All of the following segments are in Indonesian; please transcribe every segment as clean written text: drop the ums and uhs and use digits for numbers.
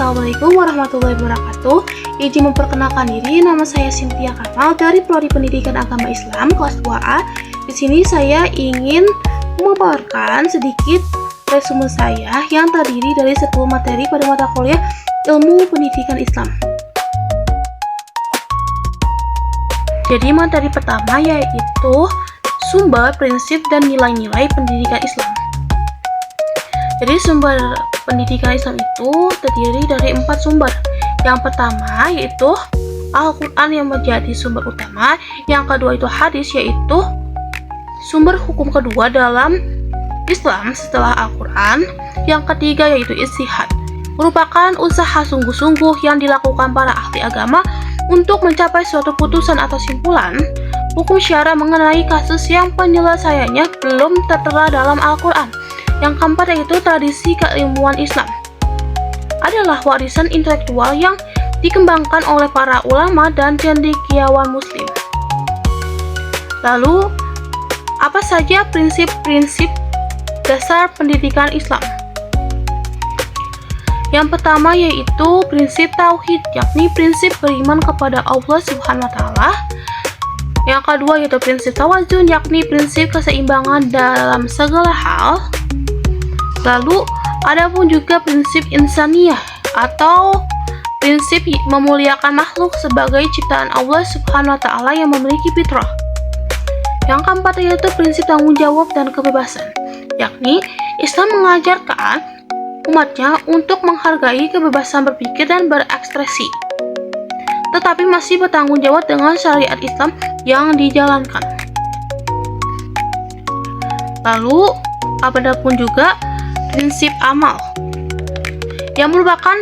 Assalamualaikum warahmatullahi wabarakatuh. Izin memperkenalkan diri, nama saya Cynthia Kamal dari Prodi Pendidikan Agama Islam kelas 2A. Di sini saya ingin memaparkan sedikit resume saya yang terdiri dari 10 materi pada mata kuliah Ilmu Pendidikan Islam. Jadi materi pertama yaitu sumber, prinsip, dan nilai-nilai pendidikan Islam. Jadi sumber pendidikan Islam itu terdiri dari 4 sumber. Yang pertama yaitu Al-Quran yang menjadi sumber utama. Yang kedua itu hadis, yaitu sumber hukum kedua dalam Islam setelah Al-Quran. Yang ketiga yaitu ijtihad, merupakan usaha sungguh-sungguh yang dilakukan para ahli agama untuk mencapai suatu putusan atau simpulan hukum syara mengenai kasus yang penyelesaiannya belum tertera dalam Al-Quran. Yang keempat yaitu tradisi keilmuan Islam, adalah warisan intelektual yang dikembangkan oleh para ulama dan cendekiawan muslim. Lalu, apa saja prinsip-prinsip dasar pendidikan Islam? Yang pertama yaitu prinsip tauhid, yakni prinsip beriman kepada Allah Subhanahu wa taala. Yang kedua yaitu prinsip tawazun, yakni prinsip keseimbangan dalam segala hal. Lalu, ada pun juga prinsip insaniyah atau prinsip memuliakan makhluk sebagai ciptaan Allah Subhanahu wa taala yang memiliki fitrah. Yang keempat yaitu prinsip tanggung jawab dan kebebasan, yakni Islam mengajarkan umatnya untuk menghargai kebebasan berpikir dan berekspresi, tetapi masih bertanggung jawab dengan syariat Islam yang dijalankan. Lalu, ada pun juga prinsip amal, yang merupakan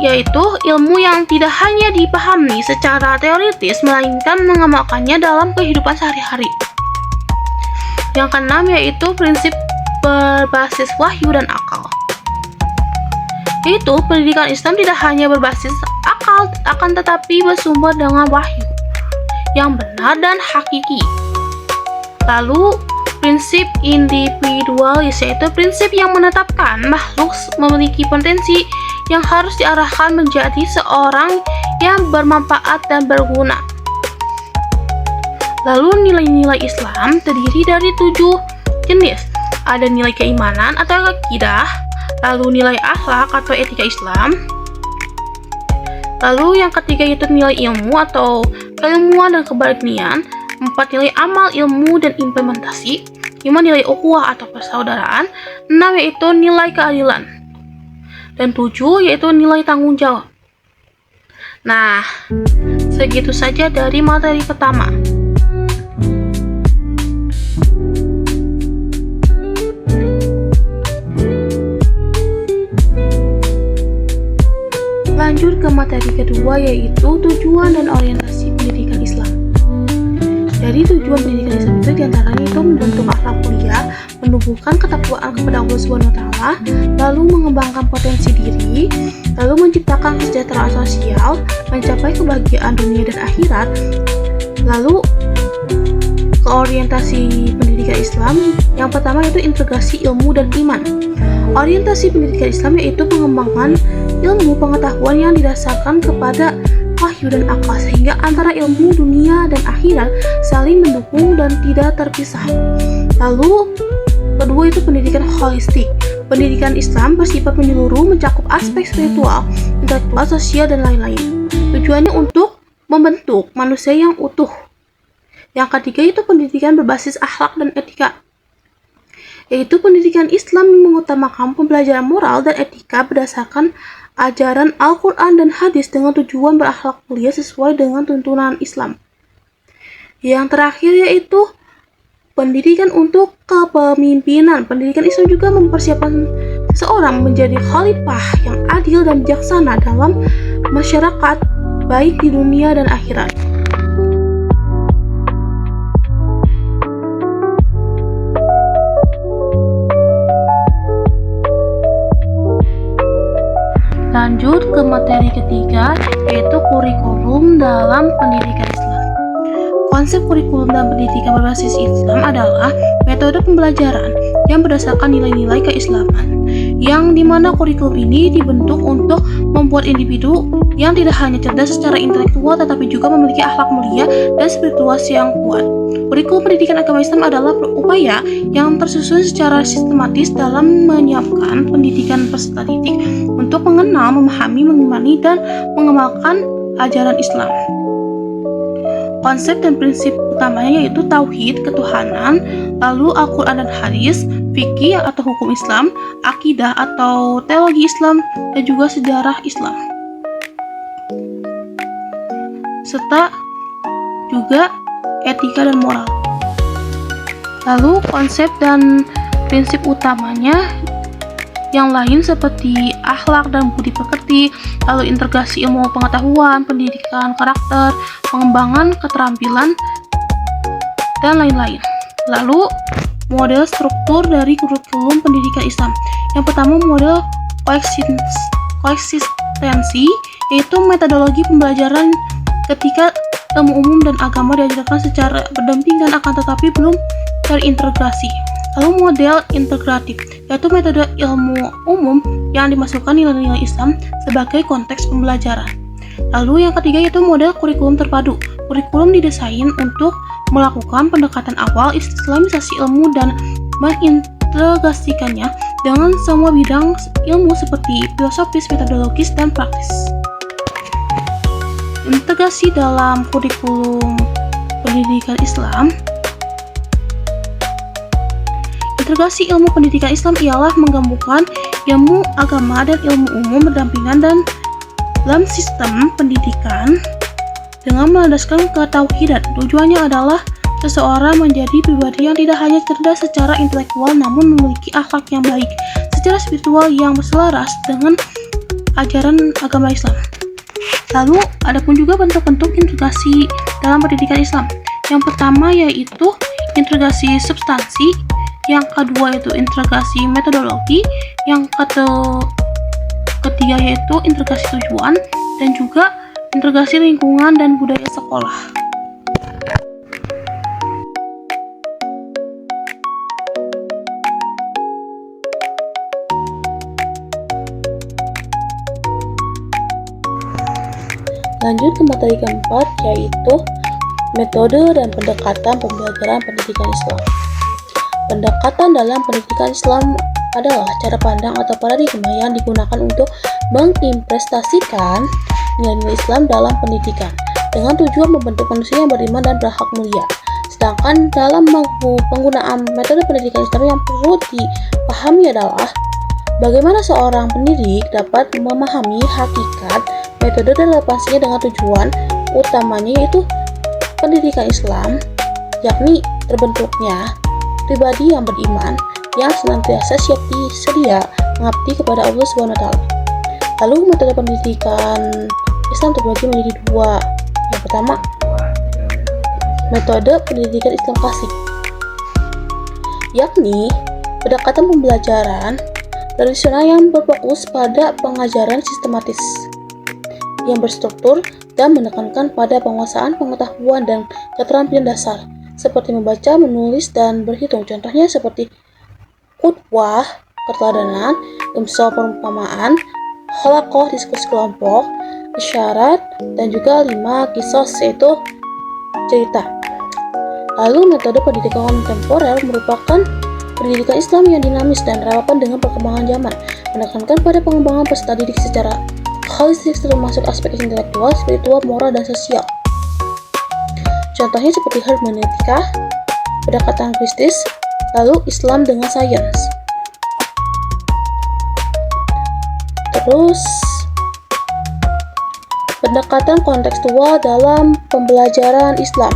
yaitu ilmu yang tidak hanya dipahami secara teoritis, melainkan mengamalkannya dalam kehidupan sehari-hari. Yang keenam yaitu prinsip berbasis wahyu dan akal, yaitu pendidikan Islam tidak hanya berbasis akal, akan tetapi bersumber dengan wahyu yang benar dan hakiki. Lalu, prinsip individualis, yaitu prinsip yang menetapkan makhluk memiliki potensi yang harus diarahkan menjadi seorang yang bermanfaat dan berguna. Lalu nilai-nilai Islam terdiri dari 7 jenis. Ada nilai keimanan atau akidah, lalu nilai akhlak atau etika Islam. Lalu yang ketiga yaitu nilai ilmu atau keilmuan dan kebaiknian. 4 nilai amal, ilmu, dan implementasi. 5 nilai ukhuwah atau persaudaraan. 6 yaitu nilai keadilan. Dan 7 yaitu nilai tanggung jawab. Nah, segitu saja dari materi pertama. Lanjut ke materi kedua yaitu tujuan dan orientasi pendidikan Islam. Dari tujuan pendidikan Islam itu diantaranya itu membentuk akhlak mulia, menumbuhkan ketakwaan kepada Allah Subhanahu wa taala, lalu mengembangkan potensi diri, lalu menciptakan kesejahteraan sosial, mencapai kebahagiaan dunia dan akhirat. Lalu ke orientasi pendidikan Islam, yang pertama yaitu integrasi ilmu dan iman. Orientasi pendidikan Islam yaitu pengembangan ilmu pengetahuan yang didasarkan kepada wahyu dan akal, sehingga antara ilmu dunia dan akhirat saling mendukung dan tidak terpisah. Lalu, kedua itu pendidikan holistik. Pendidikan Islam bersifat menyeluruh, mencakup aspek spiritual, intelektual, sosial, dan lain-lain. Tujuannya untuk membentuk manusia yang utuh. Yang ketiga itu pendidikan berbasis akhlak dan etika, yaitu pendidikan Islam mengutamakan pembelajaran moral dan etika berdasarkan ajaran Al-Quran dan hadis dengan tujuan berakhlak mulia sesuai dengan tuntunan Islam. Yang terakhir yaitu pendidikan untuk kepemimpinan. Pendidikan Islam juga mempersiapkan seseorang menjadi khalifah yang adil dan bijaksana dalam masyarakat, baik di dunia dan akhirat. Lanjut ke materi ketiga, yaitu kurikulum dalam pendidikan Islam. Konsep kurikulum dalam pendidikan berbasis Islam adalah metode pembelajaran yang berdasarkan nilai-nilai keislaman, yang dimana kurikulum ini dibentuk untuk membuat individu yang tidak hanya cerdas secara intelektual tetapi juga memiliki akhlak mulia dan spiritualitas yang kuat. Kurikulum pendidikan agama Islam adalah upaya yang tersusun secara sistematis dalam menyiapkan pendidikan peserta didik untuk mengenal, memahami, mengimani, dan mengamalkan ajaran Islam. Konsep dan prinsip utamanya yaitu tauhid, ketuhanan, lalu Al-Quran dan hadis, fikih atau hukum Islam, akidah atau teologi Islam, dan juga sejarah Islam. Serta juga etika dan moral. Lalu konsep dan prinsip utamanya yang lain seperti akhlak dan budi pekerti, lalu integrasi ilmu pengetahuan, pendidikan karakter, pengembangan keterampilan, dan lain-lain. Lalu model struktur dari kurikulum pendidikan Islam. Yang pertama model koeksistensi, yaitu metodologi pembelajaran ketika ilmu umum dan agama diajarkan secara berdampingan akan tetapi belum terintegrasi. Lalu model integratif, yaitu metode ilmu umum yang dimasukkan nilai-nilai Islam sebagai konteks pembelajaran. Lalu yang ketiga yaitu model kurikulum terpadu. Kurikulum didesain untuk melakukan pendekatan awal islamisasi ilmu dan mengintegrasikannya dengan semua bidang ilmu seperti filosofis, metodologis, dan praktis. Integrasi dalam kurikulum pendidikan Islam. Integrasi ilmu pendidikan Islam ialah menggabungkan ilmu agama dan ilmu umum berdampingan dan dalam sistem pendidikan dengan melandaskan ketauhidan. Tujuannya adalah seseorang menjadi pribadi yang tidak hanya cerdas secara intelektual namun memiliki akhlak yang baik secara spiritual yang berselaras dengan ajaran agama Islam. Lalu ada pun juga bentuk-bentuk integrasi dalam pendidikan Islam. Yang pertama yaitu integrasi substansi, yang kedua yaitu integrasi metodologi, yang ketiga yaitu integrasi tujuan, dan juga integrasi lingkungan dan budaya sekolah. Lanjut ke materi keempat yaitu metode dan pendekatan pembelajaran pendidikan Islam. Pendekatan dalam pendidikan Islam adalah cara pandang atau paradigma yang digunakan untuk mengimplementasikan nilai-nilai Islam dalam pendidikan dengan tujuan membentuk manusia yang beriman dan berakhlak mulia. Sedangkan dalam penggunaan metode pendidikan Islam yang perlu dipahami adalah bagaimana seorang pendidik dapat memahami hakikat metode dan relevansinya dengan tujuan utamanya yaitu pendidikan Islam, yakni terbentuknya pribadi yang beriman yang senantiasa siap sedia mengabdi kepada Allah SWT. Lalu metode pendidikan Islam terbagi menjadi dua. Yang pertama, metode pendidikan Islam klasik, yakni pendekatan pembelajaran tradisional yang berfokus pada pengajaran sistematis yang berstruktur dan menekankan pada penguasaan pengetahuan dan keterampilan dasar seperti membaca, menulis, dan berhitung. Contohnya seperti khutbah, keteladanan, imsal perumpamaan, halaqah diskusi kelompok, isyarat, dan juga 5 kisos yaitu cerita. Lalu metode pendidikan kontemporer merupakan pendidikan Islam yang dinamis dan relevan dengan perkembangan zaman, menekankan pada pengembangan peserta didik secara holistik termasuk aspek intelektual, spiritual, moral, dan sosial. Contohnya seperti hermeneutika, pendekatan kritis, lalu Islam dengan sains. Terus, pendekatan kontekstual dalam pembelajaran Islam.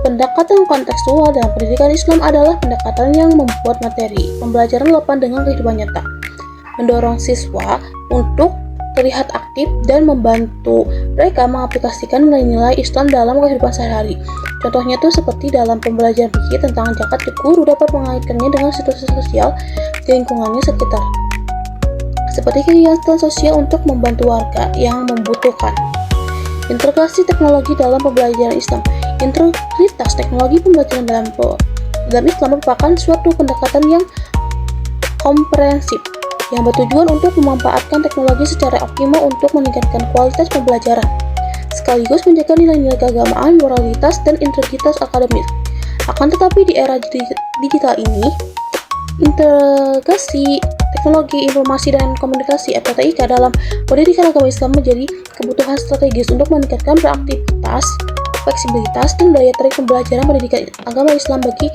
Pendekatan kontekstual dalam pendidikan Islam adalah pendekatan yang membuat materi pembelajaran relevan dengan kehidupan nyata, mendorong siswa untuk terlihat aktif dan membantu mereka mengaplikasikan nilai-nilai Islam dalam kehidupan sehari-hari. Contohnya tuh seperti dalam pembelajaran fikih tentang zakat, guru dapat mengaitkannya dengan situasi sosial di lingkungannya sekitar, seperti kegiatan sosial untuk membantu warga yang membutuhkan. Integrasi teknologi dalam pembelajaran Islam. Integritas teknologi pembelajaran dalam Islam merupakan suatu pendekatan yang komprehensif yang bertujuan untuk memanfaatkan teknologi secara optimal untuk meningkatkan kualitas pembelajaran, sekaligus menjaga nilai-nilai keagamaan, moralitas, dan integritas akademis. Akan tetapi di era digital ini, integrasi teknologi informasi dan komunikasi atau TIK dalam pendidikan agama Islam menjadi kebutuhan strategis untuk meningkatkan beraktivitas, fleksibilitas, dan daya tarik pembelajaran pendidikan agama Islam bagi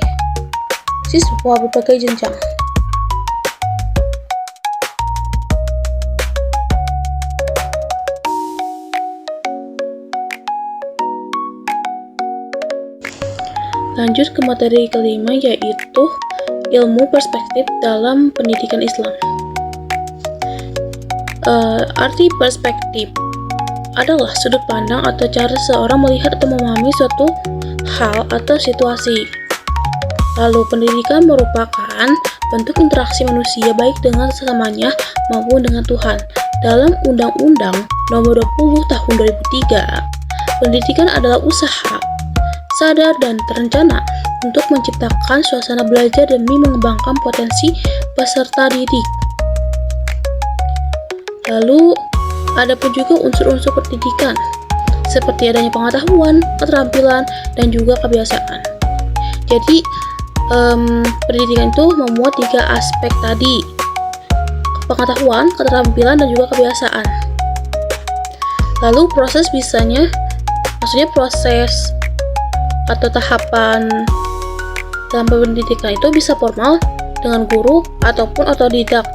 siswa berbagai jenjang. Lanjut ke materi kelima, yaitu ilmu perspektif dalam pendidikan Islam. Arti perspektif adalah sudut pandang atau cara seseorang melihat atau memahami suatu hal atau situasi. Lalu pendidikan merupakan bentuk interaksi manusia baik dengan sesamanya maupun dengan Tuhan. Dalam Undang-Undang Nomor 20 Tahun 2003, pendidikan adalah usaha sadar dan terencana untuk menciptakan suasana belajar demi mengembangkan potensi peserta didik. Lalu, ada pun juga unsur-unsur pendidikan, seperti adanya pengetahuan, keterampilan, dan juga kebiasaan. Jadi, pendidikan itu memuat 3 aspek tadi: pengetahuan, keterampilan, dan juga kebiasaan. Lalu, proses atau tahapan dalam pendidikan itu bisa formal dengan guru ataupun otodidak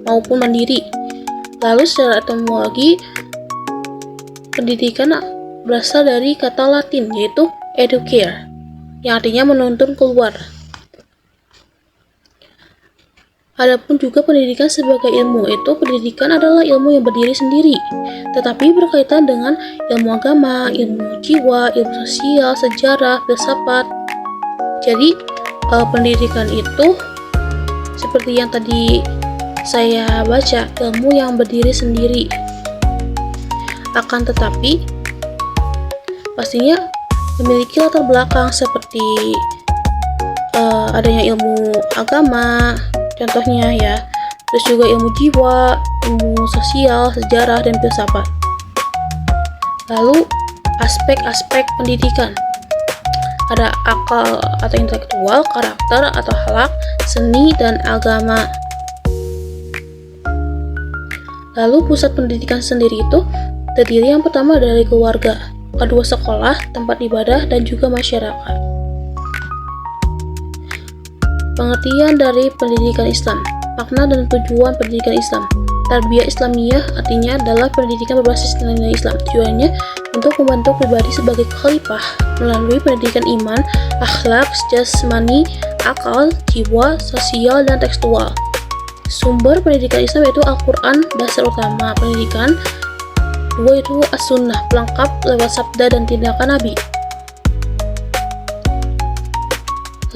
maupun mandiri. Lalu secara etimologi, pendidikan berasal dari kata Latin yaitu educare yang artinya menuntun keluar. Adapun juga pendidikan sebagai ilmu, itu pendidikan adalah ilmu yang berdiri sendiri, tetapi berkaitan dengan ilmu agama, ilmu jiwa, ilmu sosial, sejarah, filsafat. Jadi pendidikan itu seperti yang tadi saya baca, ilmu yang berdiri sendiri. Akan tetapi pastinya memiliki latar belakang seperti adanya ilmu agama, contohnya ya, terus juga ilmu jiwa, ilmu sosial, sejarah, dan filsafat. Lalu aspek-aspek pendidikan, ada akal atau intelektual, karakter atau akhlak, seni, dan agama. Lalu pusat pendidikan sendiri itu terdiri yang pertama dari keluarga, kedua sekolah, tempat ibadah, dan juga masyarakat. Pengertian dari pendidikan Islam, makna dan tujuan pendidikan Islam. Tarbiyah Islamiyah artinya adalah pendidikan berbasis nilai-nilai Islam. Tujuannya untuk membentuk pribadi sebagai khalifah melalui pendidikan iman, akhlak, jasmani, akal, jiwa, sosial, dan tekstual. Sumber pendidikan Islam yaitu Al-Quran, dasar utama pendidikan. 2 itu As-Sunnah, pelengkap lewat sabda dan tindakan Nabi.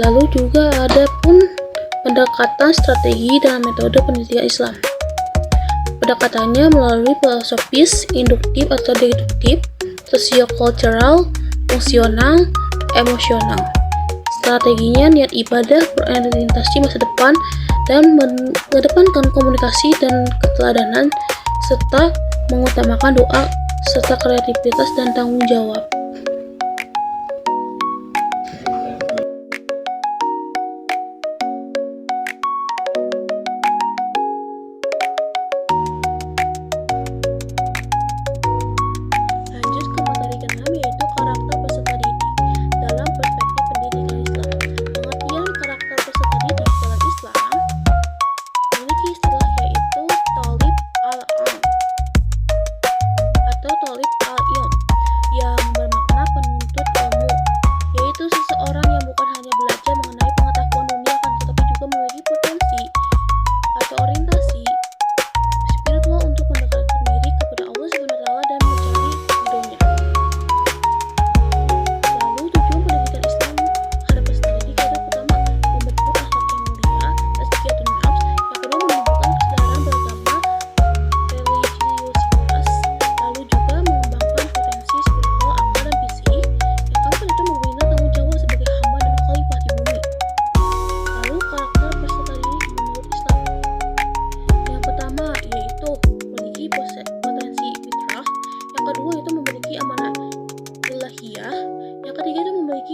Lalu juga ada pun pendekatan strategi dalam metode pendidikan Islam. Pendekatannya melalui filosofis, induktif atau deduktif, sosiokultural, fungsional, emosional. Strateginya niat ibadah, berorientasi masa depan, dan mengedepankan komunikasi dan keteladanan, serta mengutamakan doa, serta kreativitas dan tanggung jawab. Yang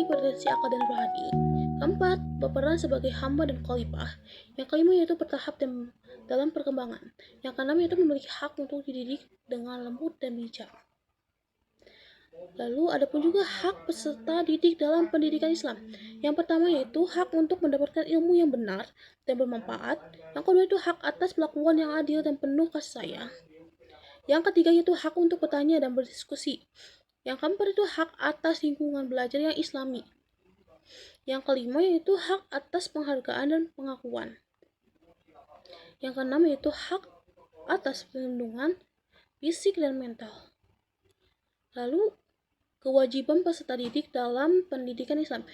potensi akal dan rohani. Keempat, berperan sebagai hamba dan khalifah. Yang kelima yaitu bertahap dan dalam perkembangan. Yang keenam yaitu memiliki hak untuk dididik dengan lembut dan bijak. Lalu ada pun juga hak peserta didik dalam pendidikan Islam. Yang pertama yaitu hak untuk mendapatkan ilmu yang benar dan bermanfaat. Yang kedua itu hak atas perlakuan yang adil dan penuh kasih sayang. Yang ketiga yaitu hak untuk bertanya dan berdiskusi. Yang keempat itu hak atas lingkungan belajar yang islami. Yang kelima yaitu hak atas penghargaan dan pengakuan. Yang keenam yaitu hak atas perlindungan fisik dan mental. Lalu kewajiban peserta didik dalam pendidikan Islam.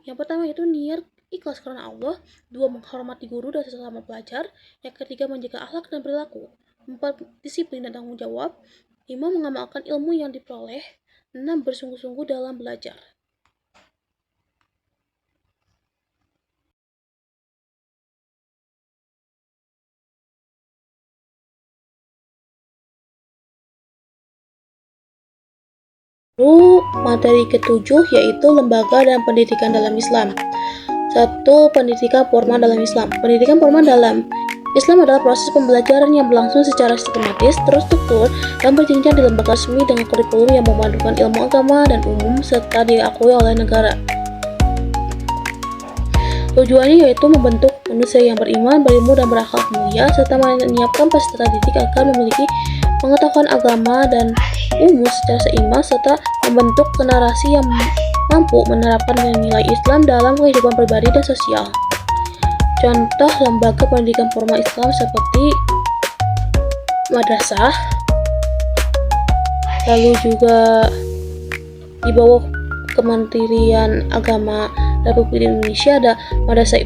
Yang pertama yaitu niat ikhlas karena Allah. 2. Menghormati guru dan sesama pelajar. Yang ketiga menjaga akhlak dan perilaku. 4. Disiplin dan tanggung jawab. 5. Mengamalkan ilmu yang diperoleh. 6. Bersungguh-sungguh dalam belajar. Lalu materi ketujuh yaitu lembaga dan pendidikan dalam Islam. 1. Pendidikan formal dalam Islam. Pendidikan formal dalam Islam adalah proses pembelajaran yang berlangsung secara sistematis, terstruktur, dan berjenjang di lembaga resmi dengan kurikulum yang memadukan ilmu agama dan umum serta diakui oleh negara. Tujuannya yaitu membentuk manusia yang beriman, berilmu, dan berakhlak mulia, serta menyiapkan peserta didik agar memiliki pengetahuan agama dan umum secara seimbang, serta membentuk generasi yang mampu menerapkan nilai Islam dalam kehidupan pribadi dan sosial. Contoh lembaga pendidikan formal Islam seperti madrasah, lalu juga di bawah Kementerian Agama Republik Indonesia ada Madrasah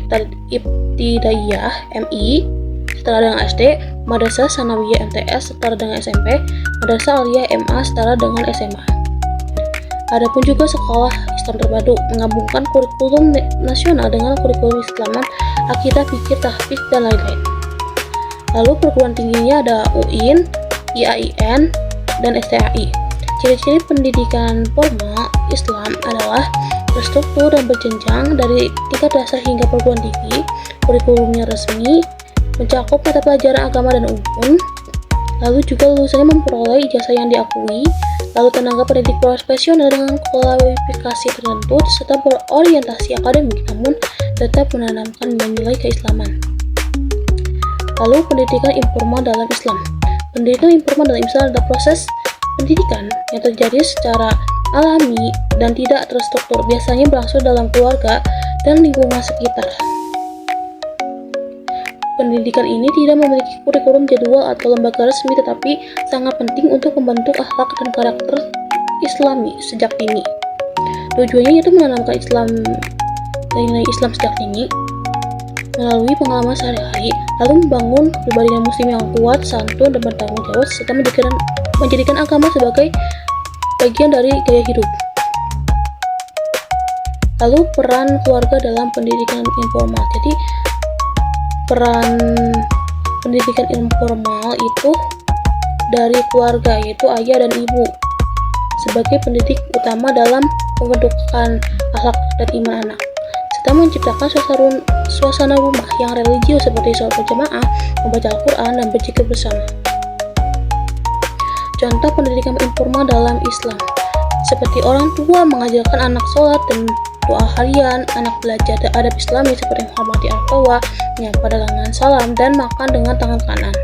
Ibtidaiyah MI setara dengan SD, Madrasah Sanawiyah MTS setara dengan SMP, Madrasah Aliyah MA setara dengan SMA. Adapun juga sekolah Islam terpadu menggabungkan kurikulum nasional dengan kurikulum Islaman, akidah, fikih, tahfiz, dan lain-lain. Lalu perguruan tingginya ada UIN, IAIN, dan STAI. Ciri-ciri pendidikan formal Islam adalah terstruktur dan berjenjang dari tingkat dasar hingga perguruan tinggi, kurikulumnya resmi, mencakup mata pelajaran agama dan umum, lalu juga lulusannya memperoleh ijazah yang diakui, lalu tenaga pendidik profesional dengan kualifikasi tertentu, serta berorientasi akademik namun tetap menanamkan nilai keislaman. Lalu pendidikan informal dalam Islam. Pendidikan informal dalam Islam adalah proses pendidikan yang terjadi secara alami dan tidak terstruktur, biasanya berlangsung dalam keluarga dan lingkungan sekitar. Pendidikan ini tidak memiliki kurikulum jadwal atau lembaga resmi, tetapi sangat penting untuk membentuk akhlak dan karakter Islami sejak dini. Tujuannya yaitu menanamkan nilai Islam sejak dini melalui pengalaman sehari-hari, lalu membangun kepribadian muslim yang kuat, santun, dan bertanggung jawab, serta menjadikan agama sebagai bagian dari gaya hidup. Lalu peran keluarga dalam pendidikan informal. Jadi peran pendidikan informal itu dari keluarga, yaitu ayah dan ibu sebagai pendidik utama dalam pembentukan akhlak dan iman anak, serta menciptakan suasana rumah yang religius seperti sholat berjamaah, membaca Al-Quran, dan berzikir bersama. Contoh pendidikan informal dalam Islam seperti orang tua mengajarkan anak sholat dan doa harian, anak belajar adab Islami seperti menghormati orang tua, menyapa dengan salam, dan makan dengan tangan kanan.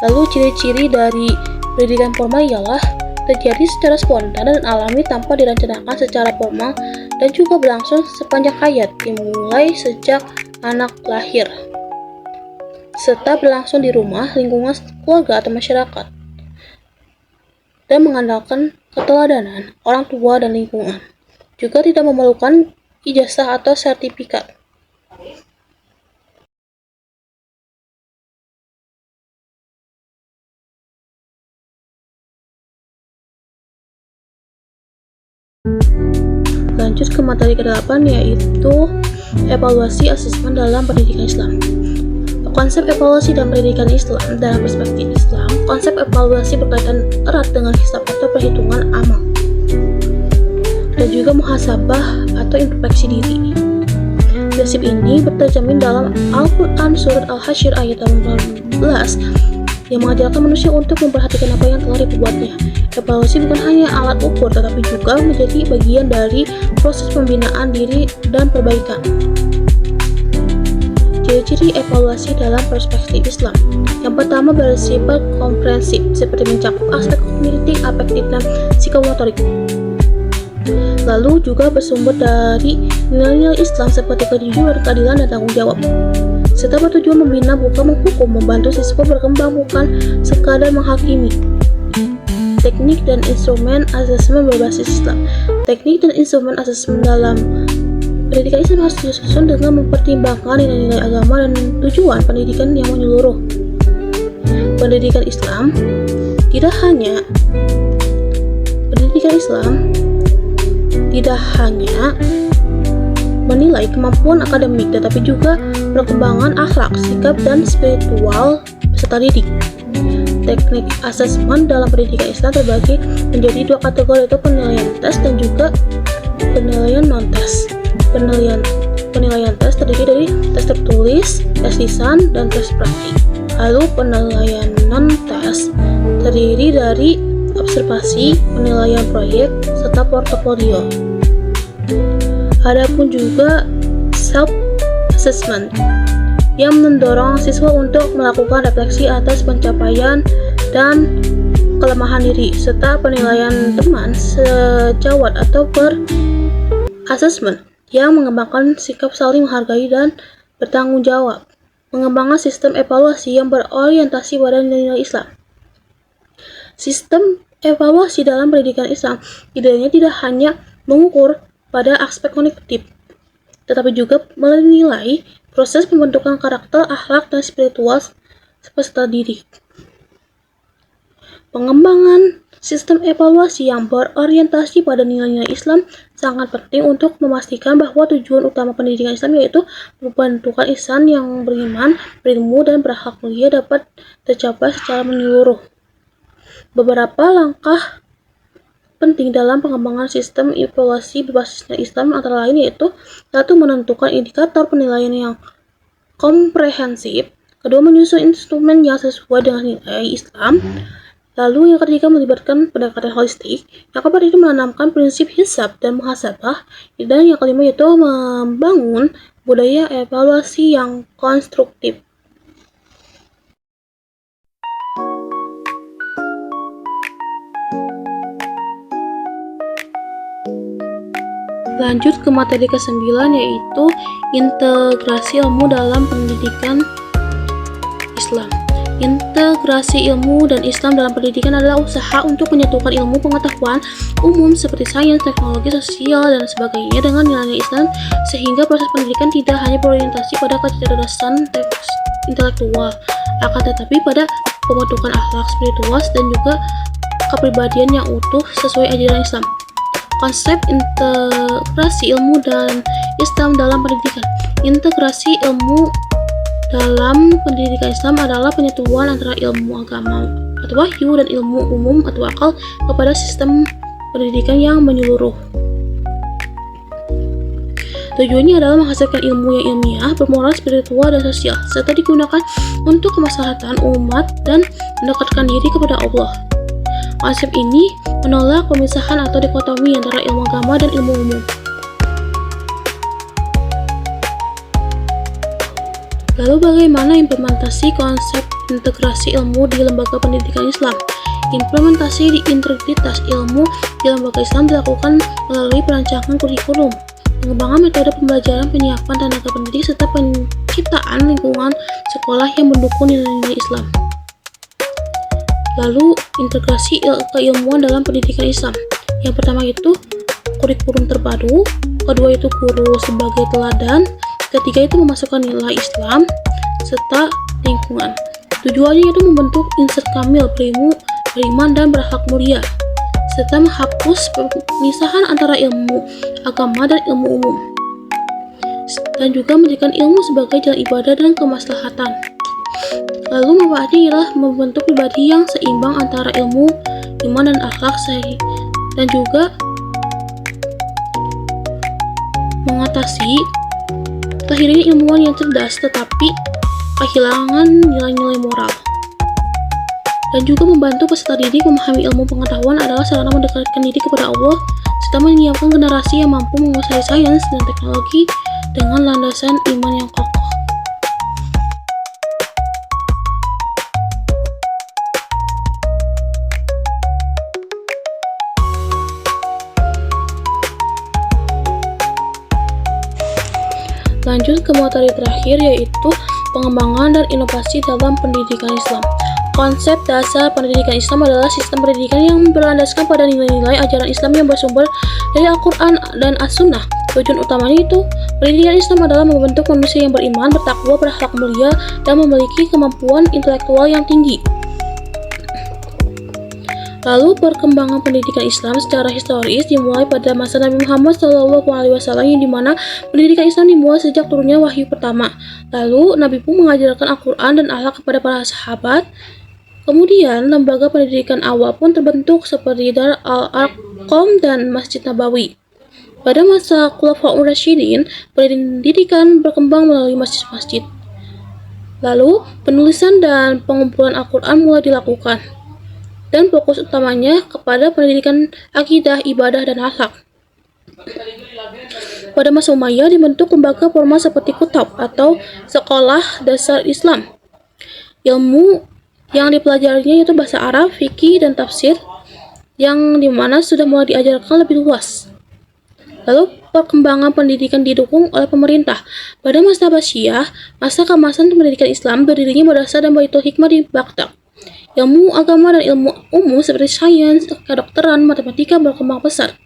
Lalu ciri-ciri dari pendidikan formal ialah terjadi secara spontan dan alami tanpa direncanakan secara formal dan juga berlangsung sepanjang hayat, dimulai sejak anak lahir, serta berlangsung di rumah, lingkungan keluarga atau masyarakat, dan mengandalkan keteladanan orang tua dan lingkungan. Juga tidak memerlukan ijazah atau sertifikat. Lanjut ke materi ke-8 yaitu evaluasi asesmen dalam pendidikan Islam. Konsep evaluasi dan pendidikan Islam dalam perspektif Islam, konsep evaluasi berkaitan erat dengan hisab atau perhitungan amal, dan juga juga muhasabah atau introspeksi diri. Prinsip ini tercermin dalam Al-Quran Surat Al-Hasyr ayat 18 yang mengajarkan manusia untuk memperhatikan apa yang telah diperbuatnya. Evaluasi bukan hanya alat ukur, tetapi juga menjadi bagian dari proses pembinaan diri dan perbaikan. Ciri-ciri evaluasi dalam perspektif Islam. Yang pertama, bersifat komprehensif, seperti mencakup aspek kognitif, afektif, dan psikomotorik. Lalu juga bersumber dari nilai-nilai Islam seperti kejujuran, keadilan, dan tanggung jawab. Serta bertujuan membina bukan menghukum, membantu siswa berkembang bukan sekadar menghakimi. Teknik dan instrumen asesmen berbasis Islam. Teknik dan instrumen asesmen dalam pendidikan Islam harus disusun dengan mempertimbangkan nilai-nilai agama dan tujuan pendidikan yang menyeluruh. Pendidikan Islam tidak hanya menilai kemampuan akademik, tetapi juga perkembangan akhlak, sikap, dan spiritual peserta didik. Teknik asesmen dalam pendidikan Islam terbagi menjadi dua kategori, yaitu penilaian tes dan juga penilaian non-tes. Penilaian tes terdiri dari tes tertulis, tes lisan, dan tes praktik. Lalu penilaian non-tes terdiri dari observasi, penilaian proyek, serta portofolio. Adapun juga self-assessment yang mendorong siswa untuk melakukan refleksi atas pencapaian dan kelemahan diri, serta penilaian teman sejawat atau per-assessment yang mengembangkan sikap saling menghargai dan bertanggung jawab. Mengembangkan sistem evaluasi yang berorientasi pada nilai-nilai Islam. Sistem evaluasi dalam pendidikan Islam idealnya tidak hanya mengukur pada aspek kognitif, tetapi juga menilai proses pembentukan karakter, akhlak, dan spiritual peserta didik. Pengembangan sistem evaluasi yang berorientasi pada nilai-nilai Islam sangat penting untuk memastikan bahwa tujuan utama pendidikan Islam, yaitu pembentukan insan yang beriman, berilmu, dan berakhlak mulia, dapat tercapai secara menyeluruh. Beberapa langkah penting dalam pengembangan sistem evaluasi berbasis Islam antara lain yaitu: 1. Menentukan indikator penilaian yang komprehensif. 2. Menyusun instrumen yang sesuai dengan nilai Islam. Lalu yang ketiga, melibatkan pendekatan holistik. Yang keempat itu menanamkan prinsip hisab dan muhasabah. Dan yang kelima yaitu membangun budaya evaluasi yang konstruktif. Lanjut ke materi ke-9, yaitu integrasi ilmu dalam pendidikan Islam. Integrasi ilmu dan Islam dalam pendidikan adalah usaha untuk menyatukan ilmu pengetahuan umum seperti sains, teknologi, sosial, dan sebagainya dengan nilai-nilai Islam, sehingga proses pendidikan tidak hanya berorientasi pada kecerdasan intelektual, akan tetapi pada pembentukan akhlak, spiritual, dan juga kepribadian yang utuh sesuai ajaran Islam. Konsep integrasi ilmu dan Islam dalam pendidikan. Integrasi ilmu dalam pendidikan Islam adalah penyatuan antara ilmu agama atau wahyu dan ilmu umum atau akal kepada sistem pendidikan yang menyeluruh. Tujuannya adalah menghasilkan ilmu yang ilmiah, bermoral, spiritual, dan sosial, serta digunakan untuk kemaslahatan umat dan mendekatkan diri kepada Allah. Konsep ini menolak pemisahan atau dikotomi antara ilmu agama dan ilmu umum. Lalu bagaimana implementasi konsep integrasi ilmu di lembaga pendidikan Islam? Implementasi di integritas ilmu di lembaga Islam dilakukan melalui perancangan kurikulum, pengembangan metode pembelajaran, penyiapan tenaga pendidik, serta penciptaan lingkungan sekolah yang mendukung nilai-nilai Islam. Lalu integrasi keilmuan dalam pendidikan Islam. Yang pertama itu kurikulum terpadu, kedua itu guru sebagai teladan, ketiga itu memasukkan nilai Islam serta lingkungan. Tujuannya itu membentuk insan kamil, berilmu, beriman, dan berakhlak mulia, serta menghapus pemisahan antara ilmu agama dan ilmu umum, dan juga menjadikan ilmu sebagai jalan ibadah dan kemaslahatan. Lalu manfaatnya ialah membentuk pribadi yang seimbang antara ilmu, iman, dan akhlak, dan juga mengatasi lahirnya ilmuwan yang cerdas tetapi kehilangan nilai-nilai moral, dan juga membantu peserta didik memahami ilmu pengetahuan adalah sarana mendekatkan diri kepada Allah serta menyiapkan generasi yang mampu menguasai sains dan teknologi dengan landasan iman yang kokoh. Lanjut ke materi terakhir, yaitu pengembangan dan inovasi dalam pendidikan Islam. Konsep dasar pendidikan Islam adalah sistem pendidikan yang berlandaskan pada nilai-nilai ajaran Islam yang bersumber dari Al-Quran dan As-Sunnah. Tujuan utamanya itu, pendidikan Islam adalah membentuk manusia yang beriman, bertakwa, berakhlak mulia, dan memiliki kemampuan intelektual yang tinggi. Lalu perkembangan pendidikan Islam secara historis dimulai pada masa Nabi Muhammad SAW, yang dimana pendidikan Islam dimulai sejak turunnya wahyu pertama. Lalu Nabi pun mengajarkan Al-Quran dan akhlak kepada para sahabat. Kemudian lembaga pendidikan awal pun terbentuk seperti Dar al-Arqam dan Masjid Nabawi. Pada masa Khulafaur Rasyidin, pendidikan berkembang melalui masjid-masjid. Lalu penulisan dan pengumpulan Al-Quran mulai dilakukan, dan fokus utamanya kepada pendidikan akidah, ibadah, dan akhlak. Pada masa Umayyah dibentuk lembaga formal seperti Kutab atau Sekolah Dasar Islam. Ilmu yang dipelajarinya yaitu bahasa Arab, fikih, dan tafsir, yang dimana sudah mulai diajarkan lebih luas. Lalu perkembangan pendidikan didukung oleh pemerintah. Pada masa Abbasiyah, masa keemasan pendidikan Islam, berdirinya madrasah dan Baitul Hikmah di Baghdad. Ilmu agama dan ilmu umum seperti sains, kedokteran, matematika berkembang pesat.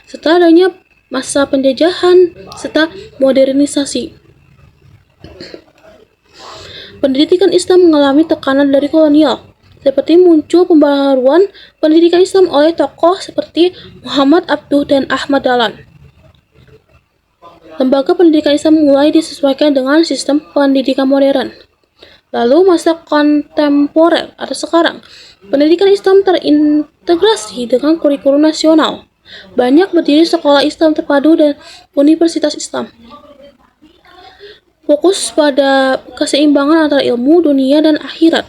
Setelah adanya masa penjajahan serta modernisasi, pendidikan Islam mengalami tekanan dari kolonial, seperti muncul pembaharuan pendidikan Islam oleh tokoh seperti Muhammad Abduh dan Ahmad Dahlan. Lembaga pendidikan Islam mulai disesuaikan dengan sistem pendidikan modern. Lalu masa kontemporer atau sekarang, pendidikan Islam terintegrasi dengan kurikulum nasional. Banyak berdiri sekolah Islam terpadu dan universitas Islam. Fokus pada keseimbangan antara ilmu, dunia, dan akhirat.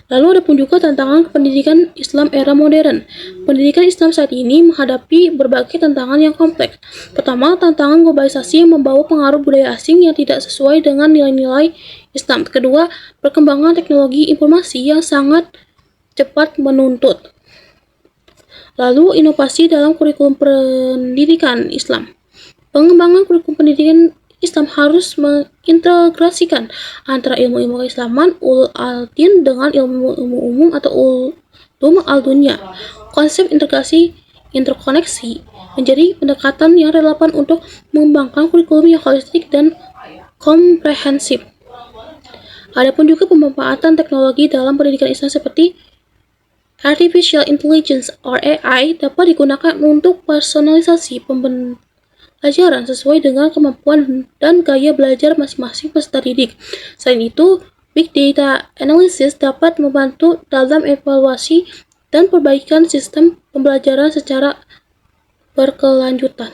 Lalu ada pun juga tantangan pendidikan Islam era modern. Pendidikan Islam saat ini menghadapi berbagai tantangan yang kompleks. Pertama, tantangan globalisasi yang membawa pengaruh budaya asing yang tidak sesuai dengan nilai-nilai Islam. Kedua, perkembangan teknologi informasi yang sangat cepat menuntut. Lalu, inovasi dalam kurikulum pendidikan Islam. Pengembangan kurikulum pendidikan Islam harus mengintegrasikan antara ilmu-ilmu keislaman ulul al-din dengan ilmu-ilmu umum atau ulum al-dunya. Konsep integrasi interkoneksi menjadi pendekatan yang relevan untuk mengembangkan kurikulum yang holistik dan komprehensif. Adapun juga pemanfaatan teknologi dalam pendidikan Islam seperti Artificial Intelligence or AI dapat digunakan untuk personalisasi pembelajaran sesuai dengan kemampuan dan gaya belajar masing-masing peserta didik. Selain itu, Big Data Analysis dapat membantu dalam evaluasi dan perbaikan sistem pembelajaran secara berkelanjutan.